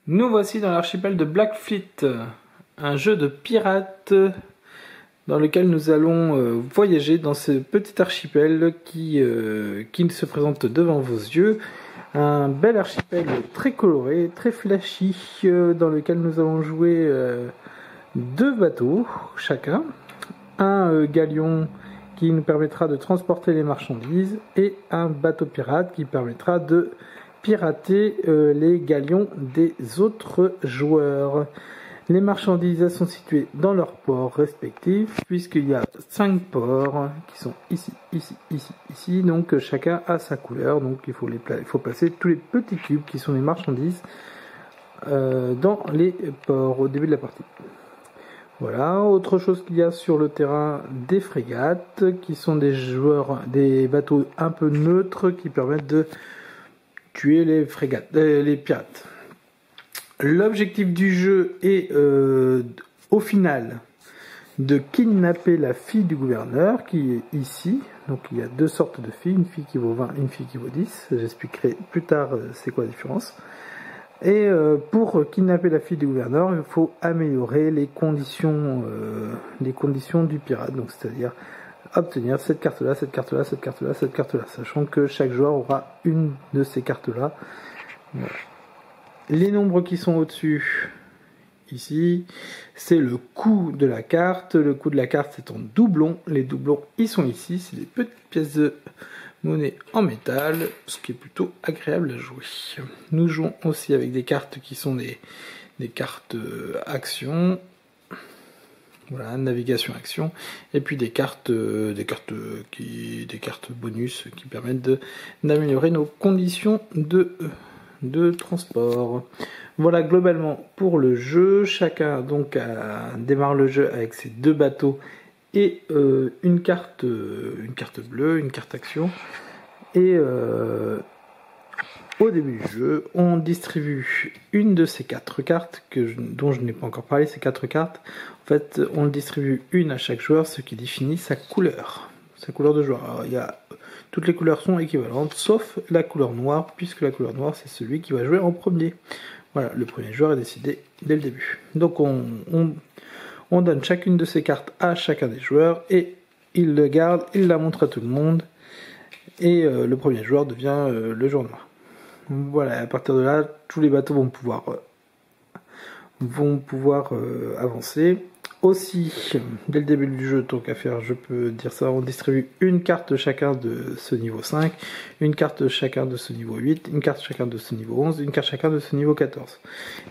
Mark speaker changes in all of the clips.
Speaker 1: Nous voici dans l'archipel de Blackfleet, un jeu de pirates dans lequel nous allons voyager dans ce petit archipel qui se présente devant vos yeux. Un bel archipel très coloré, très flashy, dans lequel nous allons jouer deux bateaux chacun. Un galion qui nous permettra de transporter les marchandises et un bateau pirate qui permettra de pirater les galions des autres joueurs. Les marchandises sont situées dans leurs ports respectifs, puisqu'il y a 5 ports qui sont ici, ici, ici, ici. Donc chacun a sa couleur. Donc il faut placer tous les petits cubes qui sont les marchandises dans les ports au début de la partie. Voilà, autre chose qu'il y a sur le terrain, des frégates qui sont des bateaux un peu neutres qui permettent de tuer les pirates. L'objectif du jeu est au final de kidnapper la fille du gouverneur qui est ici. Donc il y a deux sortes de filles, une fille qui vaut 20, une fille qui vaut 10. J'expliquerai plus tard c'est quoi la différence. Et pour kidnapper la fille du gouverneur, il faut améliorer les conditions du pirate. Donc c'est-à-dire obtenir cette carte-là, cette carte-là, cette carte-là, cette carte-là, sachant que chaque joueur aura une de ces cartes-là. Voilà. Les nombres qui sont au-dessus, ici, c'est le coût de la carte. Le coût de la carte, c'est en doublon. Les doublons, ils sont ici. C'est des petites pièces de monnaie en métal, ce qui est plutôt agréable à jouer. Nous jouons aussi avec des cartes qui sont des cartes action. Voilà, navigation action, et puis des cartes bonus qui permettent d'améliorer nos conditions de transport. Voilà globalement pour le jeu. Chacun donc démarre le jeu avec ses deux bateaux et une carte bleue, une carte action. Et au début du jeu, on distribue une de ces 4 cartes dont je n'ai pas encore parlé. Ces 4 cartes, en fait, on distribue une à chaque joueur, ce qui définit sa couleur de joueur. Alors, toutes les couleurs sont équivalentes, sauf la couleur noire, puisque la couleur noire, c'est celui qui va jouer en premier. Voilà, le premier joueur est décidé dès le début. Donc, on donne chacune de ces cartes à chacun des joueurs, et il le garde, il la montre à tout le monde, et le premier joueur devient le joueur noir. Voilà, à partir de là, tous les bateaux vont pouvoir avancer. Aussi, dès le début du jeu, tant qu'à faire, je peux dire ça, on distribue une carte chacun de ce niveau 5, une carte chacun de ce niveau 8, une carte chacun de ce niveau 11, une carte chacun de ce niveau 14.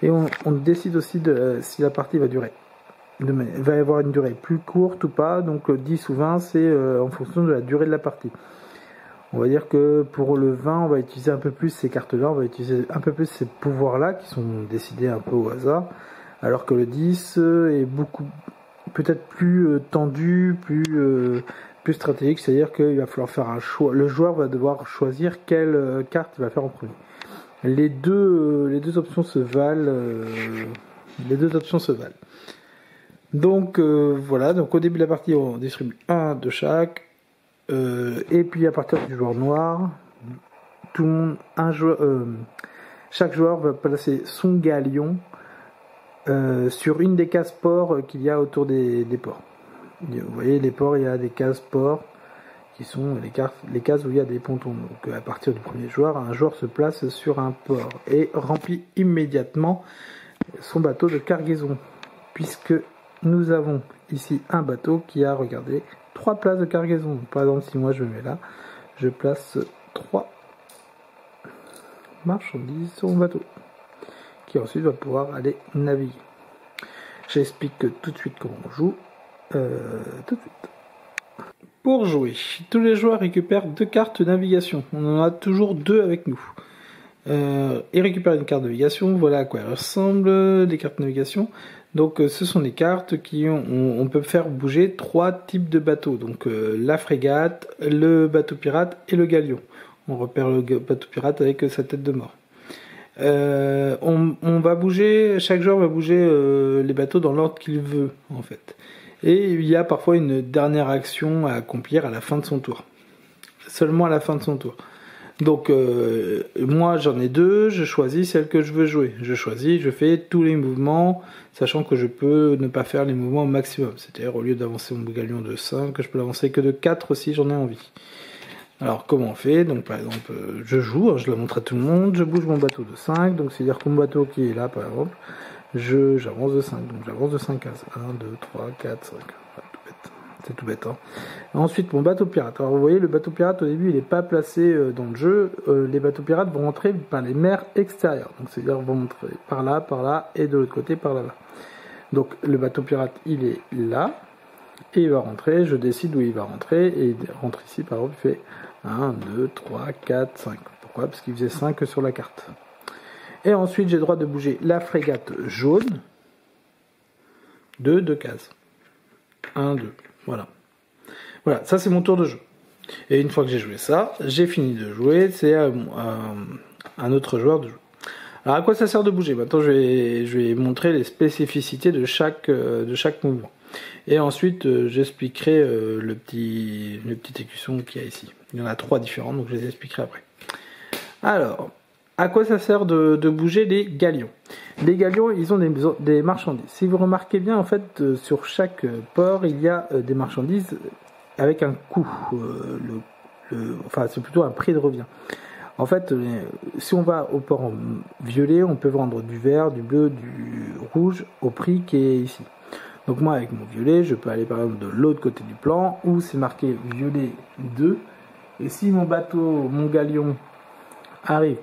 Speaker 1: Et on décide aussi si la partie va durer. Va y avoir une durée plus courte ou pas, donc 10 ou 20, c'est en fonction de la durée de la partie. On va dire que pour le 20, on va utiliser un peu plus ces cartes-là, on va utiliser un peu plus ces pouvoirs-là qui sont décidés un peu au hasard, alors que le 10 est peut-être plus tendu, plus stratégique, c'est-à-dire qu'il va falloir faire un choix. Le joueur va devoir choisir quelle carte il va faire en premier. Les deux options se valent. Donc voilà, donc au début de la partie, on distribue un de chaque. Et puis à partir du joueur noir, chaque joueur va placer son galion sur une des cases ports qu'il y a autour des ports. Vous voyez, les ports, il y a des cases ports qui sont les cases où il y a des pontons. Donc à partir du premier joueur, un joueur se place sur un port et remplit immédiatement son bateau de cargaison, puisque nous avons ici un bateau qui a, regardez, 3 places de cargaison. Par exemple, si moi je me mets là, je place 3 marchandises sur mon bateau, qui ensuite va pouvoir aller naviguer. J'explique tout de suite comment on joue. Tout de suite. Pour jouer, tous les joueurs récupèrent 2 cartes de navigation. On en a toujours 2 avec nous. Et récupérer une carte de navigation, voilà à quoi elles ressemblent, les cartes de navigation. Donc ce sont des cartes qui on peut faire bouger 3 types de bateaux. Donc la frégate, le bateau pirate et le galion. On repère le bateau pirate avec sa tête de mort. On va bouger, chaque joueur va bouger les bateaux dans l'ordre qu'il veut en fait. Et il y a parfois une dernière action à accomplir à la fin de son tour. Seulement à la fin de son tour. Donc moi j'en ai deux, je choisis celle que je veux jouer. Je fais tous les mouvements, sachant que je peux ne pas faire les mouvements au maximum. C'est-à-dire au lieu d'avancer mon galion de 5, je peux l'avancer que de 4 si j'en ai envie. Alors comment on fait? Donc par exemple, je joue, je le montre à tout le monde, je bouge mon bateau de 5, donc c'est-à-dire que mon bateau qui est là par exemple, j'avance de 5, donc j'avance de 5 cases. 1, 2, 3, 4, 5. C'est tout bête. Hein. Ensuite, mon bateau pirate. Alors, vous voyez, le bateau pirate, au début, il n'est pas placé dans le jeu. Les bateaux pirates vont rentrer par les mers extérieures. Donc, c'est-à-dire vont rentrer par là, et de l'autre côté, par là-bas. Donc, le bateau pirate, il est là. Et il va rentrer. Je décide où il va rentrer. Et il rentre ici, par exemple, il fait 1, 2, 3, 4, 5. Pourquoi? Parce qu'il faisait 5 sur la carte. Et ensuite, j'ai le droit de bouger la frégate jaune de 2 cases. 1, 2. Voilà. Voilà, ça c'est mon tour de jeu. Et une fois que j'ai joué ça, j'ai fini de jouer, c'est un autre joueur de jouer. Alors à quoi ça sert de bouger? Maintenant je vais montrer les spécificités de chaque mouvement. Et ensuite j'expliquerai le petit écusson qu'il y a ici. Il y en a 3 différents, donc je les expliquerai après. Alors, à quoi ça sert de bouger les galions? Les galions, ils ont des marchandises. Si vous remarquez bien, en fait, sur chaque port, il y a des marchandises avec un coût. Enfin, c'est plutôt un prix de revient. En fait, si on va au port violet, on peut vendre du vert, du bleu, du rouge au prix qui est ici. Donc moi, avec mon violet, je peux aller par exemple de l'autre côté du plan où c'est marqué violet 2. Et si mon bateau, mon galion arrive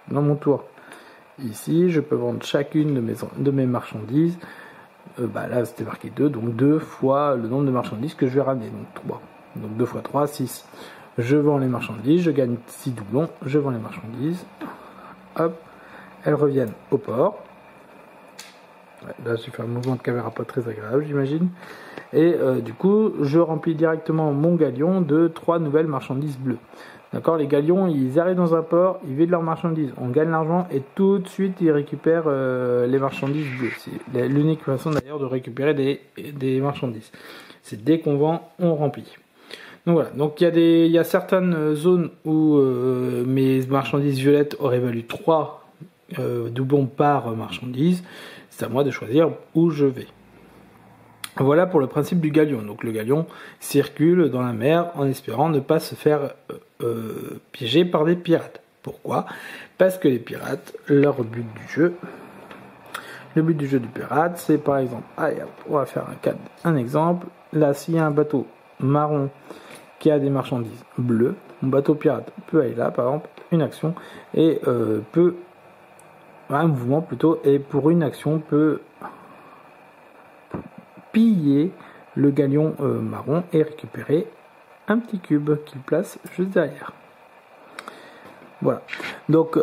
Speaker 1: dans mon tour ici, je peux vendre chacune de mes marchandises. Là c'était marqué 2, donc 2 fois le nombre de marchandises que je vais ramener, donc 3. Donc 2 fois 3, 6. Je vends les marchandises, je gagne 6 doublons, je vends les marchandises. Hop, elles reviennent au port. Ouais, là j'ai fait un mouvement de caméra pas très agréable, j'imagine. Et du coup, je remplis directement mon galion de 3 nouvelles marchandises bleues. D'accord, les galions, ils arrivent dans un port, ils vident leurs marchandises, on gagne l'argent et tout de suite ils récupèrent les marchandises bleues. C'est l'unique façon d'ailleurs de récupérer des marchandises. C'est dès qu'on vend, on remplit. Donc voilà, donc il y a certaines zones où mes marchandises violettes auraient valu 3 doublons par marchandise. C'est à moi de choisir où je vais. Voilà pour le principe du galion. Donc le galion circule dans la mer en espérant ne pas se faire piéger par des pirates. Pourquoi? Parce que les pirates, le but du jeu du pirate, c'est par exemple, allez, on va faire un exemple. Là, s'il y a un bateau marron qui a des marchandises bleues, mon bateau pirate peut aller là, par exemple, une action, et un mouvement plutôt, et pour une action peut piller le galion marron et récupérer un petit cube qu'il place juste derrière. Voilà. Donc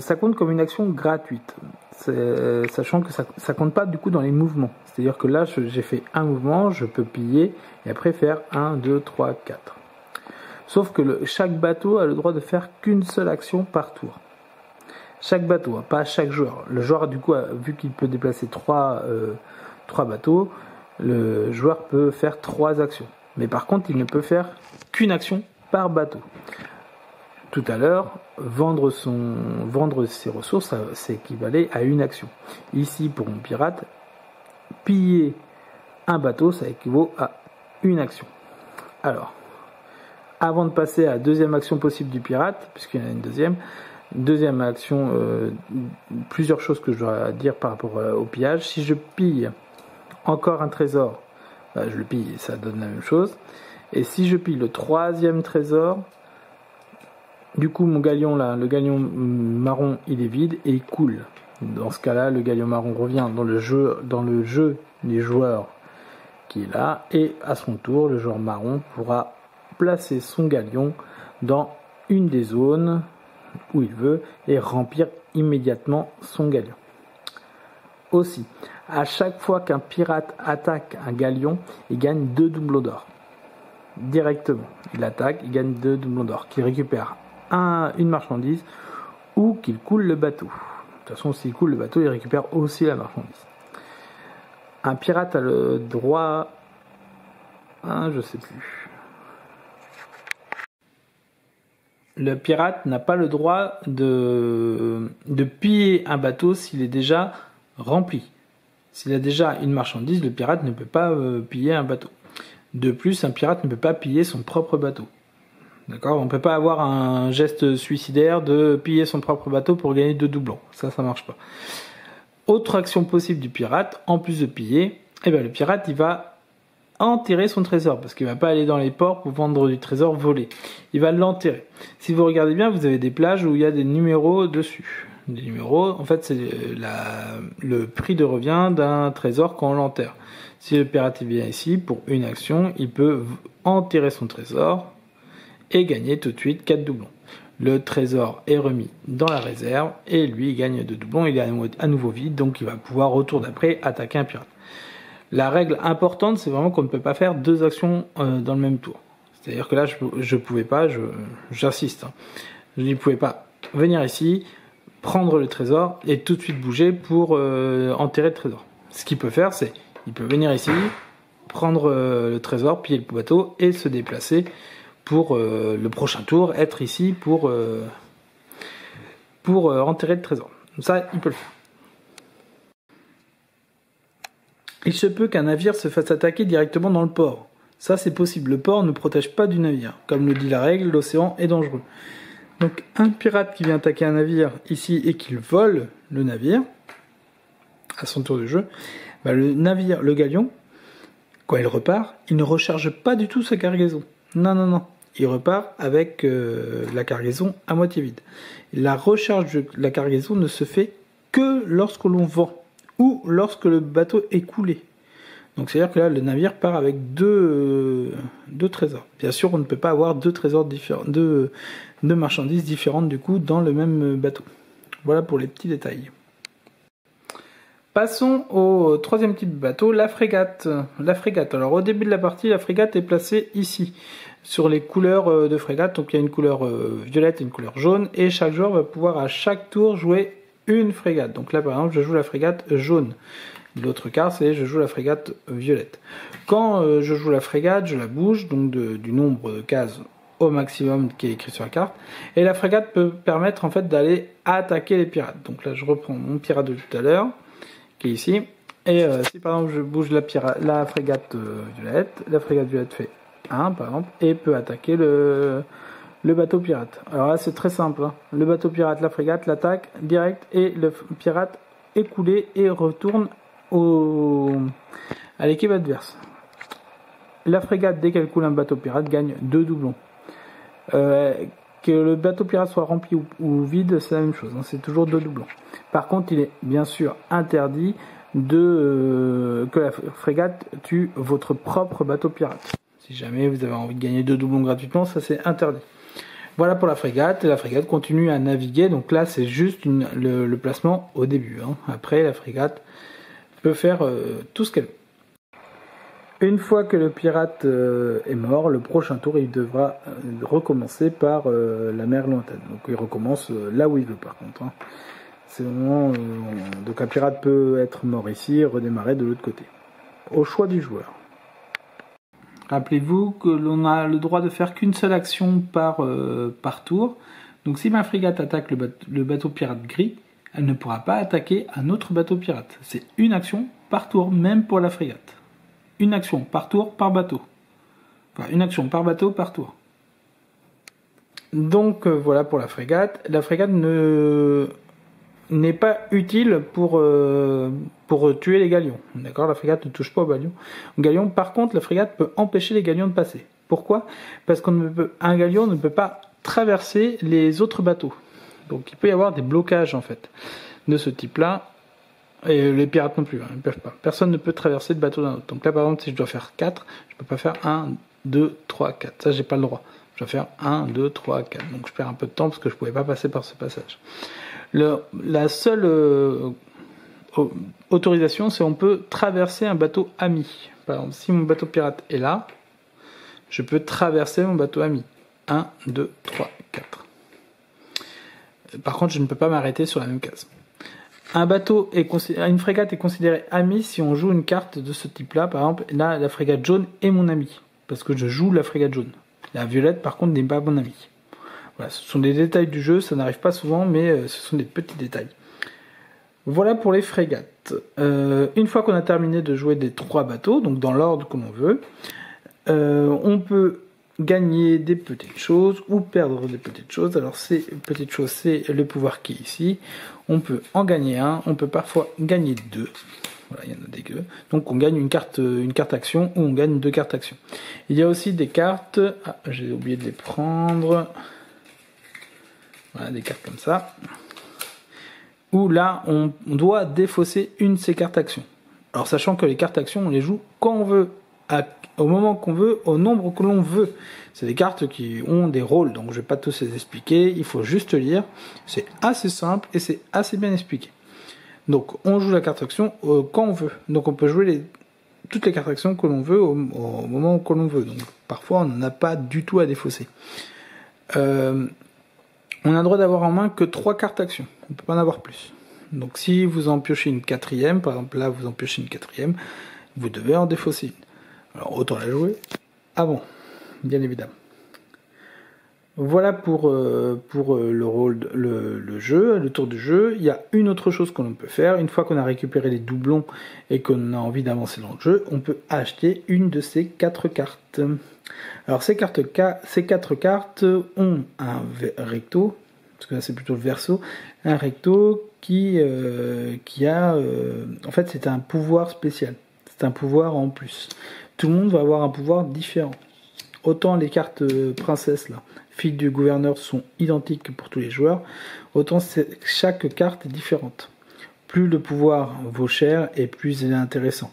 Speaker 1: ça compte comme une action gratuite, sachant que ça compte pas du coup dans les mouvements. C'est-à-dire que là j'ai fait un mouvement, je peux piller et après faire 1, 2, 3, 4. Sauf que chaque bateau a le droit de faire qu'une seule action par tour. Chaque bateau, hein, pas chaque joueur. Le joueur du coup, vu qu'il peut déplacer 3 bateaux, le joueur peut faire 3 actions. Mais par contre, il ne peut faire qu'une action par bateau. Tout à l'heure, vendre ses ressources, ça équivalait à une action. Ici, pour mon pirate, piller un bateau, ça équivaut à une action. Alors, avant de passer à la deuxième action possible du pirate, puisqu'il y en a une deuxième action, plusieurs choses que je dois dire par rapport au pillage. Si je pille encore un trésor, je le pille, ça donne la même chose. Et si je pille le 3e trésor, du coup mon galion là, le galion marron, il est vide et il coule. Dans ce cas-là, le galion marron revient dans le jeu des joueurs qui est là, et à son tour, le joueur marron pourra placer son galion dans une des zones où il veut et remplir immédiatement son galion. Aussi, à chaque fois qu'un pirate attaque un galion, il gagne 2 doublons d'or. Directement, il attaque, il gagne 2 doublons d'or, qu'il récupère une marchandise ou qu'il coule le bateau. De toute façon, s'il coule le bateau, il récupère aussi la marchandise. Un pirate a le droit... je sais plus. le pirate n'a pas le droit de piller un bateau s'il est déjà rempli. S'il a déjà une marchandise, le pirate ne peut pas piller un bateau. De plus, un pirate ne peut pas piller son propre bateau. D'accord ? On ne peut pas avoir un geste suicidaire de piller son propre bateau pour gagner 2 doublons. Ça marche pas. Autre action possible du pirate, en plus de piller, le pirate il va enterrer son trésor, parce qu'il va pas aller dans les ports pour vendre du trésor volé. Il va l'enterrer. Si vous regardez bien, vous avez des plages où il y a des numéros dessus. Des numéros, en fait, c'est le prix de revient d'un trésor quand on l'enterre. Si le pirate vient ici, pour une action, il peut enterrer son trésor et gagner tout de suite 4 doublons. Le trésor est remis dans la réserve et lui il gagne 2 doublons, il est à nouveau vide, donc il va pouvoir au tour d'après attaquer un pirate. La règle importante, c'est vraiment qu'on ne peut pas faire 2 actions dans le même tour. C'est-à-dire que là, je pouvais pas, j'insiste, je ne pouvais pas venir ici, prendre le trésor et tout de suite bouger pour enterrer le trésor. Ce qu'il peut faire, c'est il peut venir ici, prendre le trésor, piller le bateau et se déplacer pour le prochain tour, être ici pour enterrer le trésor. Ça, il peut le faire. Il se peut qu'un navire se fasse attaquer directement dans le port. Ça, c'est possible. Le port ne protège pas du navire. Comme le dit la règle, l'océan est dangereux. Donc, un pirate qui vient attaquer un navire ici et qu'il vole le navire, à son tour de jeu, le navire, le galion, quand il repart, il ne recharge pas du tout sa cargaison. Non. Il repart avec la cargaison à moitié vide. La recharge de la cargaison ne se fait que lorsque l'on vend ou lorsque le bateau est coulé. Donc c'est-à-dire que là, le navire part avec deux trésors. Bien sûr, on ne peut pas avoir 2 trésors différents, deux marchandises différentes du coup dans le même bateau. Voilà pour les petits détails. Passons au 3e type de bateau, la frégate. La frégate. Alors au début de la partie, la frégate est placée ici, sur les couleurs de frégate. Donc il y a une couleur violette et une couleur jaune, et chaque joueur va pouvoir à chaque tour jouer une frégate. Donc là par exemple, je joue la frégate jaune. L'autre carte, c'est je joue la frégate violette. Quand je joue la frégate, je la bouge, donc du nombre de cases au maximum qui est écrit sur la carte. Et la frégate peut permettre en fait d'aller attaquer les pirates. Donc là, je reprends mon pirate de tout à l'heure, qui est ici. Et si par exemple je bouge la frégate violette fait 1 par exemple, et peut attaquer le bateau pirate. Alors là, c'est très simple. Hein. Le bateau pirate, la frégate, l'attaque direct, et le pirate est coulé et retourne à l'équipe adverse. La frégate, dès qu'elle coule un bateau pirate, gagne 2 doublons. Que le bateau pirate soit rempli ou vide, c'est la même chose, hein, c'est toujours 2 doublons. Par contre, il est bien sûr interdit que la frégate tue votre propre bateau pirate. Si jamais vous avez envie de gagner 2 doublons gratuitement, ça c'est interdit. Voilà pour la frégate, et la frégate continue à naviguer, donc là c'est juste le placement au début. Hein. Après, la frégate peut faire tout ce qu'elle veut. Une fois que le pirate est mort, le prochain tour, il devra recommencer par la mer lointaine. Donc il recommence là où il veut par contre. Hein. C'est le moment donc un pirate peut être mort ici et redémarrer de l'autre côté. Au choix du joueur. Rappelez-vous que l'on a le droit de faire qu'une seule action par tour. Donc si ma frégate attaque le bateau pirate gris, elle ne pourra pas attaquer un autre bateau pirate. C'est une action par tour, même pour la frégate. Une action par tour par bateau. Enfin, une action par bateau par tour. Donc voilà pour la frégate. La frégate n'est pas utile pour tuer les galions. D'accord, la frégate ne touche pas aux galions. Par contre, la frégate peut empêcher les galions de passer. Pourquoi ? Parce qu'un galion ne peut pas traverser les autres bateaux. Donc il peut y avoir des blocages en fait de ce type-là. Et les pirates non plus, hein, ils ne peuvent pas. Personne ne peut traverser le bateau d'un autre. Donc là par exemple, si je dois faire 4, je ne peux pas faire 1, 2, 3, 4. Ça, j'ai pas le droit. Je dois faire 1, 2, 3, 4. Donc je perds un peu de temps parce que je ne pouvais pas passer par ce passage. La seule autorisation, c'est on peut traverser un bateau ami. Par exemple, si mon bateau pirate est là, je peux traverser mon bateau ami. 1, 2, 3, 4. Par contre, je ne peux pas m'arrêter sur la même case. Une frégate est considérée amie si on joue une carte de ce type-là. Par exemple, là, la frégate jaune est mon ami, parce que je joue la frégate jaune. La violette, par contre, n'est pas mon ami. Voilà, ce sont des détails du jeu, ça n'arrive pas souvent, mais ce sont des petits détails. Voilà pour les frégates. Une fois qu'on a terminé de jouer des 3 bateaux, donc dans l'ordre que l'on veut, on peut gagner des petites choses ou perdre des petites choses. Alors ces petites choses, c'est le pouvoir qui est ici. On peut en gagner un, on peut parfois gagner 2. Voilà, il y en a des deux. Donc on gagne une carte action ou on gagne 2 cartes action. Il y a aussi des cartes. Ah, j'ai oublié de les prendre. Voilà, des cartes comme ça. Où là, on doit défausser une de ces cartes actions. Alors sachant que les cartes actions, on les joue quand on veut, au moment qu'on veut, au nombre que l'on veut. C'est des cartes qui ont des rôles, donc je vais pas tous les expliquer, il faut juste lire. C'est assez simple et c'est assez bien expliqué. Donc on joue la carte action quand on veut. Donc on peut jouer toutes les cartes actions que l'on veut au moment que l'on veut. Donc parfois on n'a pas du tout à défausser. On a le droit d'avoir en main que 3 cartes actions. On ne peut pas en avoir plus. Donc si vous en piochez une 4e, par exemple là vous en piochez une 4e, vous devez en défausser une. Alors autant la jouer avant, bien évidemment. Voilà pour le rôle, le jeu, le tour du jeu. Il y a une autre chose que l'on peut faire. Une fois qu'on a récupéré les doublons et qu'on a envie d'avancer dans le jeu, on peut acheter une de ces 4 cartes. Alors ces 4 cartes ont un recto, parce que là c'est plutôt le verso, un recto qui a... en fait c'est un pouvoir spécial. C'est un pouvoir en plus. Tout le monde va avoir un pouvoir différent. Autant les cartes princesses là, filles du gouverneur, sont identiques pour tous les joueurs, autant chaque carte est différente. Plus le pouvoir vaut cher et plus il est intéressant.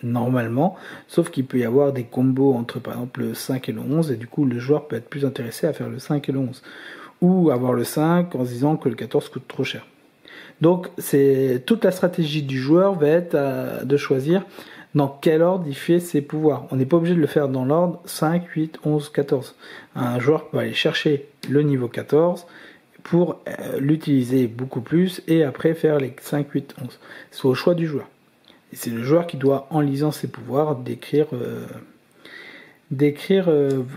Speaker 1: Normalement, sauf qu'il peut y avoir des combos entre par exemple le 5 et le 11, et du coup le joueur peut être plus intéressé à faire le 5 et le 11. Ou avoir le 5 en se disant que le 14 coûte trop cher. Donc toute la stratégie du joueur va être de choisir dans quel ordre il fait ses pouvoirs. On n'est pas obligé de le faire dans l'ordre 5, 8, 11, 14. Un joueur peut aller chercher le niveau 14 pour l'utiliser beaucoup plus et après faire les 5, 8, 11. C'est au choix du joueur. Et c'est le joueur qui doit, en lisant ses pouvoirs, décrire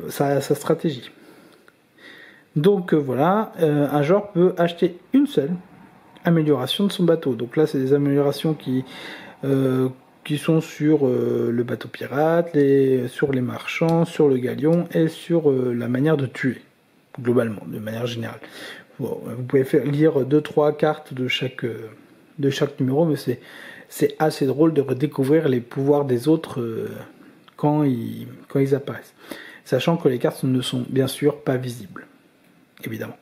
Speaker 1: sa stratégie. Donc voilà, un joueur peut acheter une seule amélioration de son bateau. Donc là, c'est des améliorations qui sont sur le bateau pirate, sur les marchands, sur le galion et sur la manière de tuer, globalement, de manière générale. Bon, vous pouvez lire 2-3 cartes de chaque numéro, mais c'est assez drôle de redécouvrir les pouvoirs des autres quand ils apparaissent. Sachant que les cartes ne sont bien sûr pas visibles, évidemment.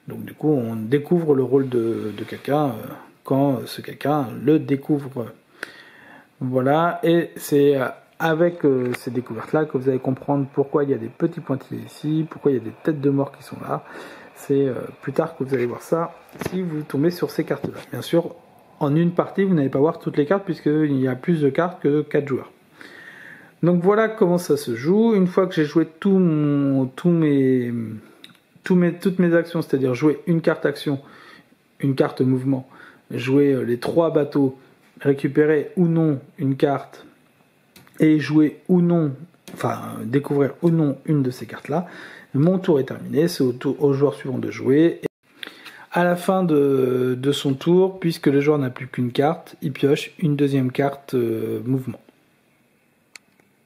Speaker 1: Donc du coup, on découvre le rôle de quelqu'un quand ce quelqu'un le découvre. Voilà, et c'est avec ces découvertes-là que vous allez comprendre pourquoi il y a des petits pointillés ici, pourquoi il y a des têtes de mort qui sont là. C'est plus tard que vous allez voir ça, si vous tombez sur ces cartes-là. Bien sûr, en une partie, vous n'allez pas voir toutes les cartes, puisqu'il y a plus de cartes que 4 joueurs. Donc voilà comment ça se joue. Une fois que j'ai joué toutes mes actions, c'est-à-dire jouer une carte action, une carte mouvement, jouer les 3 bateaux, récupérer ou non une carte et jouer ou non, enfin découvrir ou non une de ces cartes-là, mon tour est terminé, c'est au joueur suivant de jouer. Et à la fin de son tour, puisque le joueur n'a plus qu'une carte, il pioche une deuxième carte mouvement.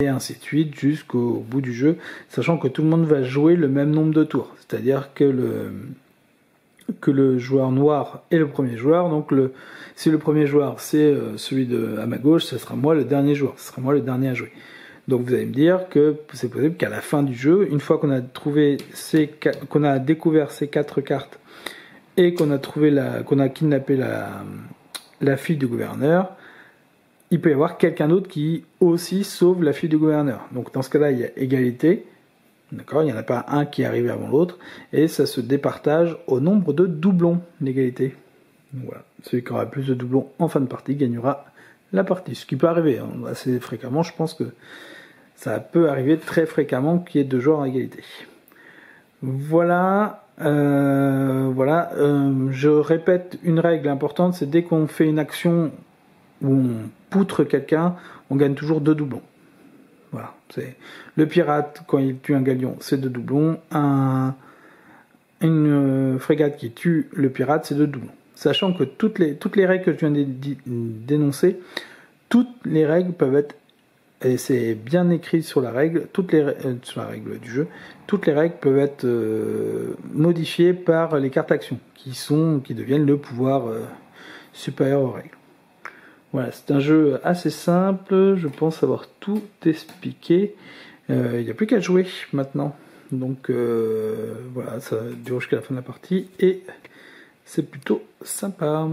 Speaker 1: Et ainsi de suite jusqu'au bout du jeu, sachant que tout le monde va jouer le même nombre de tours. C'est-à-dire que le joueur noir est le premier joueur, donc si le premier joueur c'est celui à ma gauche, ce sera moi le dernier joueur, ce sera moi le dernier à jouer. Donc vous allez me dire que c'est possible qu'à la fin du jeu, une fois qu'on a découvert ces 4 cartes et qu'on a kidnappé la fille du gouverneur, il peut y avoir quelqu'un d'autre qui aussi sauve la fille du gouverneur. Donc dans ce cas-là, il y a égalité. D'accord, il n'y en a pas un qui est arrivé avant l'autre, et ça se départage au nombre de doublons, l'égalité. Donc voilà, celui qui aura plus de doublons en fin de partie gagnera la partie. Ce qui peut arriver assez fréquemment, je pense que ça peut arriver très fréquemment qu'il y ait 2 joueurs en égalité. Voilà, je répète une règle importante, c'est dès qu'on fait une action où on poutre quelqu'un, on gagne toujours 2 doublons. Voilà, c'est le pirate quand il tue un galion, c'est 2 doublons. Un une frégate qui tue le pirate, c'est 2 doublons. Sachant que toutes les règles que je viens d'énoncer, toutes les règles peuvent être, et c'est bien écrit sur la règle, sur la règle du jeu, toutes les règles peuvent être modifiées par les cartes actions, qui deviennent le pouvoir supérieur aux règles. Voilà, c'est un jeu assez simple, je pense avoir tout expliqué. Il n'y a plus qu'à jouer maintenant. Donc voilà, ça dure jusqu'à la fin de la partie et c'est plutôt sympa.